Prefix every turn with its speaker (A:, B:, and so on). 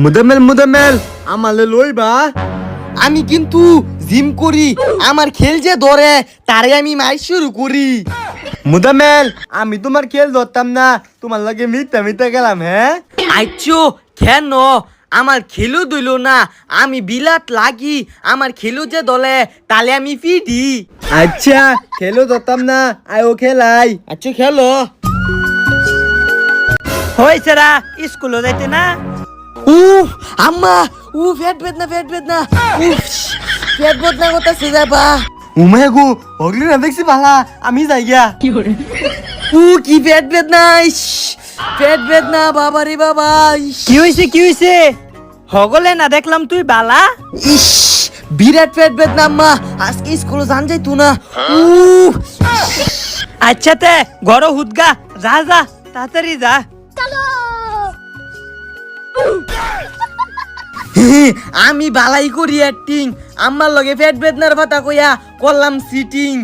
A: মুদাম্মেল আমালে লইবা।
B: আমি কিন্তু জিম করি, আমার খেল যে ধরে তারে আমি মাই শুরু করি।
A: মুদাম্মেল আমি তোমার খেল ধরতাম না, তোমার লাগে মিথ্যা গেলাম। হ্যাঁ
B: আইছো কেন? আমার খেলও দইল না, আমি বিলাট লাগি, আমার খেলও যে দলে তালে আমি ফিডি।
A: আচ্ছা খেলো ধরতাম না, আয়ো খেলাই।
B: আচ্ছা খেলো।
C: হয়েছে রা, স্কুলে যাইতে না?
B: উফ আম্মা, পেট বেদনা পেট বেদনা করতেছে যাবা।
A: উমায় গো হগলি না দেখছি ভালা, আমি যাই গিয়া।
B: কি পেট বেদনা, পেট বেদনা বাবা রে বাবা।
C: কি হয়েছে? হগলে না দেখলাম তুই বালা।
B: ইস বিরাট পেট বেদনা আম্মা, আজকে স্কুলে যান যাইতো না।
C: আচ্ছা তে ঘর হুদগা, যা তাড়াতাড়ি যা।
B: আমি বালাই করি অ্যাক্টিং, আম্মার লগে পেট বেদনার কথা কইয়া করলাম সিটিং।